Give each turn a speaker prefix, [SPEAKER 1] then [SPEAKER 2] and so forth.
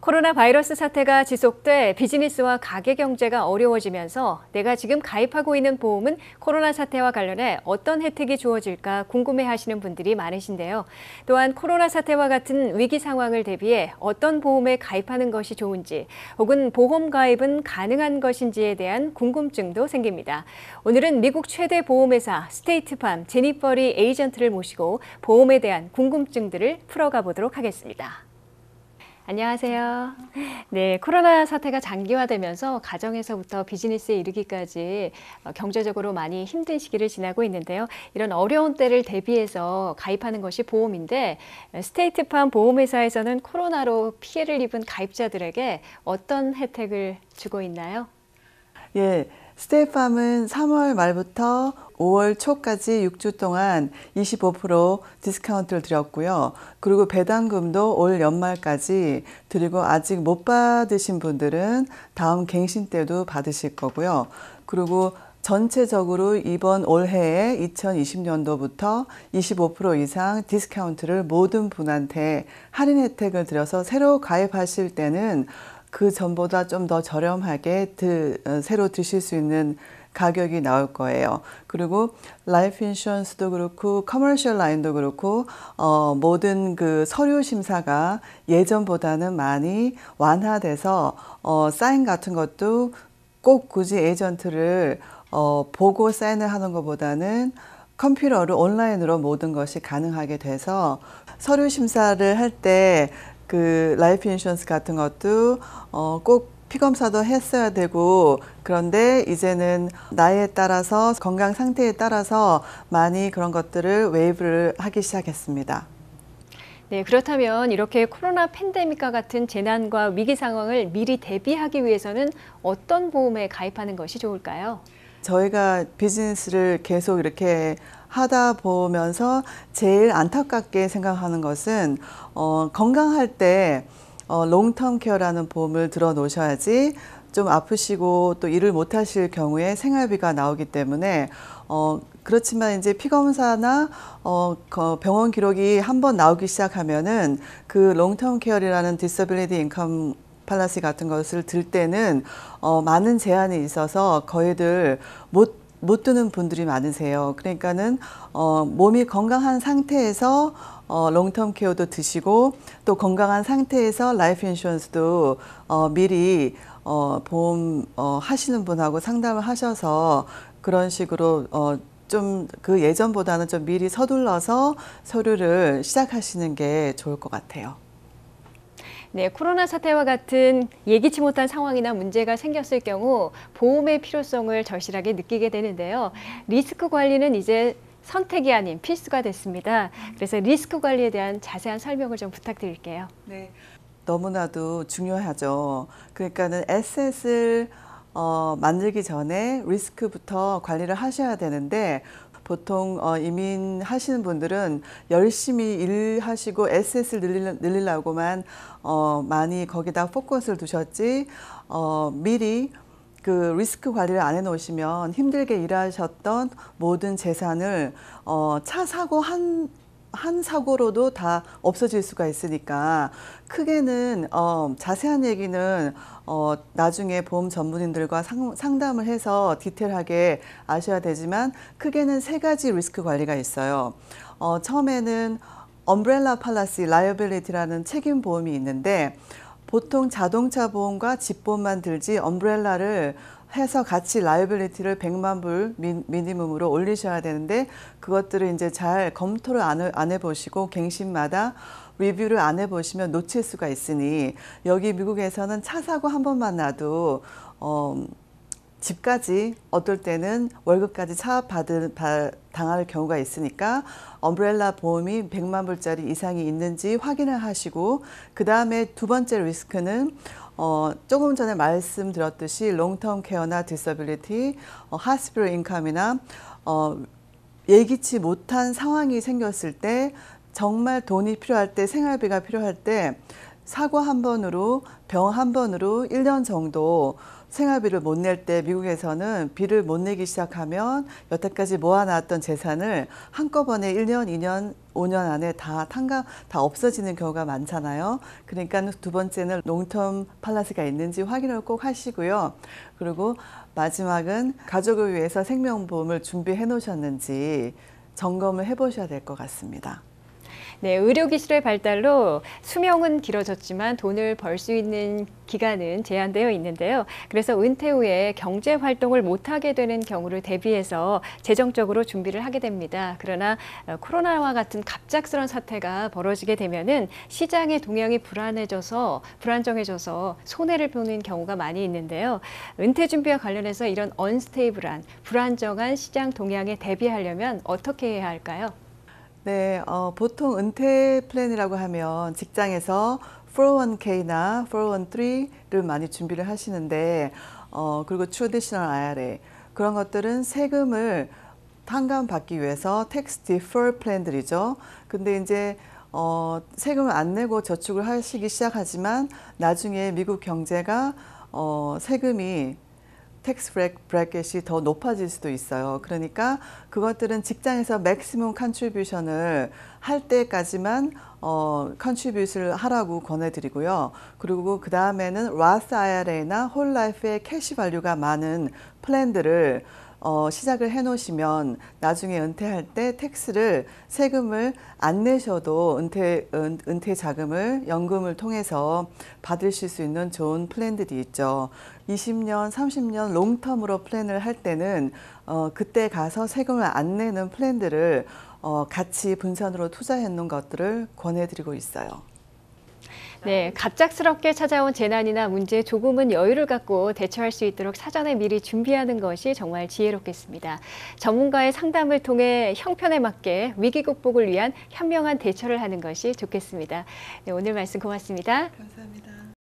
[SPEAKER 1] 코로나 바이러스 사태가 지속돼 비즈니스와 가게 경제가 어려워지면서 내가 지금 가입하고 있는 보험은 코로나 사태와 관련해 어떤 혜택이 주어질까 궁금해하시는 분들이 많으신데요. 또한 코로나 사태와 같은 위기 상황을 대비해 어떤 보험에 가입하는 것이 좋은지 혹은 보험 가입은 가능한 것인지에 대한 궁금증도 생깁니다. 오늘은 미국 최대 보험회사 스테이트팜 제니퍼리 에이전트를 모시고 보험에 대한 궁금증들을 풀어가 보도록 하겠습니다. 안녕하세요. 네, 코로나 사태가 장기화되면서 가정에서부터 비즈니스에 이르기까지 경제적으로 많이 힘든 시기를 지나고 있는데요. 이런 어려운 때를 대비해서 가입하는 것이 보험인데 스테이트팜 보험회사에서는 코로나로 피해를 입은 가입자들에게 어떤 혜택을 주고 있나요?
[SPEAKER 2] 예, 스테이트팜은 3월 말부터 5월 초까지 6주 동안 25% 디스카운트를 드렸고요. 그리고 배당금도 올 연말까지 드리고 아직 못 받으신 분들은 다음 갱신 때도 받으실 거고요. 그리고 전체적으로 이번 올해에 2020년도부터 25% 이상 디스카운트를 모든 분한테 할인 혜택을 드려서 새로 가입하실 때는 그 전보다 좀 더 저렴하게 새로 드실 수 있는 가격이 나올 거예요. 그리고 라이프 인슈런스도 그렇고 커머셜 라인도 그렇고 모든 그 서류 심사가 예전보다는 많이 완화돼서 사인 같은 것도 꼭 굳이 에이전트를 보고 사인을 하는 것보다는 컴퓨터로 온라인으로 모든 것이 가능하게 돼서 서류 심사를 할 때 그 라이프 인슈런스 같은 것도 꼭 피검사도 했어야 되고, 그런데 이제는 나이에 따라서 건강 상태에 따라서 많이 그런 것들을 웨이브를 하기 시작했습니다.
[SPEAKER 1] 네, 그렇다면 이렇게 코로나 팬데믹과 같은 재난과 위기 상황을 미리 대비하기 위해서는 어떤 보험에 가입하는 것이 좋을까요?
[SPEAKER 2] 저희가 비즈니스를 계속 이렇게 하다 보면서 제일 안타깝게 생각하는 것은 건강할 때 롱텀 케어라는 보험을 들어 놓으셔야지 좀 아프시고 또 일을 못 하실 경우에 생활비가 나오기 때문에 그렇지만 이제 피검사나 병원 기록이 한번 나오기 시작하면은 그 롱텀 케어라는 디서빌리티 인컴 팔라시 같은 것을 들 때는 많은 제한이 있어서 거의들 못 드는 분들이 많으세요. 그러니까는 몸이 건강한 상태에서 롱텀 케어도 드시고 또 건강한 상태에서 라이프 인슈런스도 미리 보험 하시는 분하고 상담을 하셔서 그런 식으로 좀 그 예전보다는 좀 미리 서둘러서 서류를 시작하시는 게 좋을 것 같아요.
[SPEAKER 1] 네, 코로나 사태와 같은 예기치 못한 상황이나 문제가 생겼을 경우 보험의 필요성을 절실하게 느끼게 되는데요. 리스크 관리는 이제 선택이 아닌 필수가 됐습니다. 그래서 리스크 관리에 대한 자세한 설명을 좀 부탁드릴게요.
[SPEAKER 2] 네, 너무나도 중요하죠. 그러니까는 에셋을 만들기 전에 리스크부터 관리를 하셔야 되는데 보통 이민하시는 분들은 열심히 일하시고 에셋을 늘리려고만 많이 거기다 포커스를 두셨지 미리 그 리스크 관리를 안 해놓으시면 힘들게 일하셨던 모든 재산을 차 사고 한 사고로도 다 없어질 수가 있으니까 크게는 자세한 얘기는 나중에 보험 전문인들과 상담을 해서 디테일하게 아셔야 되지만 크게는 세 가지 리스크 관리가 있어요. 처음에는 엄브렐라 팔라시 라이어빌리티라는 책임 보험이 있는데 보통 자동차 보험과 집보험만 들지 엄브렐라를 해서 같이 라이어빌리티를 100만 불 미니멈으로 올리셔야 되는데 그것들을 이제 잘 검토를 안 해보시고 갱신마다 리뷰를 안 해보시면 놓칠 수가 있으니 여기 미국에서는 차 사고 한 번만 나도 집까지 어떨 때는 월급까지 당할 경우가 있으니까 엄브렐라 보험이 100만 불짜리 이상이 있는지 확인을 하시고 그 다음에 두 번째 리스크는 조금 전에 말씀드렸듯이 롱텀 케어나 디서빌리티, 하스피럴 인컴이나 예기치 못한 상황이 생겼을 때 정말 돈이 필요할 때 생활비가 필요할 때 사고 한 번으로 병 한 번으로 1년 정도 생활비를 못 낼 때 미국에서는 비를 못 내기 시작하면 여태까지 모아놨던 재산을 한꺼번에 1년, 2년, 5년 안에 다 없어지는 경우가 많잖아요. 그러니까 두 번째는 롱텀 팔라스가 있는지 확인을 꼭 하시고요. 그리고 마지막은 가족을 위해서 생명보험을 준비해 놓으셨는지 점검을 해보셔야 될 것 같습니다.
[SPEAKER 1] 네, 의료기술의 발달로 수명은 길어졌지만 돈을 벌 수 있는 기간은 제한되어 있는데요. 그래서 은퇴 후에 경제 활동을 못하게 되는 경우를 대비해서 재정적으로 준비를 하게 됩니다. 그러나 코로나와 같은 갑작스런 사태가 벌어지게 되면은 시장의 동향이 불안정해져서 손해를 보는 경우가 많이 있는데요. 은퇴 준비와 관련해서 이런 언스테이블한, 불안정한 시장 동향에 대비하려면 어떻게 해야 할까요?
[SPEAKER 2] 네, 보통 은퇴 플랜이라고 하면 직장에서 401k나 401(k)를 많이 준비를 하시는데, 그리고 traditional IRA 그런 것들은 세금을 탕감받기 위해서 tax defer 플랜들이죠. 근데 이제 세금을 안 내고 저축을 하시기 시작하지만 나중에 미국 경제가 세금이 텍스 브래켓이 더 높아질 수도 있어요. 그러니까 그것들은 직장에서 맥시멈 컨트리뷰션을 할 때까지만 컨트리뷰션을 하라고 권해드리고요. 그리고 그 다음에는 Roth IRA나 홀 라이프의 캐시 밸류가 많은 플랜들을 시작을 해 놓으시면 나중에 은퇴할 때 세금을 안 내셔도 은퇴 자금을 연금을 통해서 받으실 수 있는 좋은 플랜들이 있죠. 20년, 30년 롱텀으로 플랜을 할 때는 그때 가서 세금을 안 내는 플랜들을 같이 분산으로 투자해 놓은 것들을 권해드리고 있어요.
[SPEAKER 1] 네, 갑작스럽게 찾아온 재난이나 문제에 조금은 여유를 갖고 대처할 수 있도록 사전에 미리 준비하는 것이 정말 지혜롭겠습니다. 전문가의 상담을 통해 형편에 맞게 위기 극복을 위한 현명한 대처를 하는 것이 좋겠습니다. 네, 오늘 말씀 고맙습니다.
[SPEAKER 2] 감사합니다.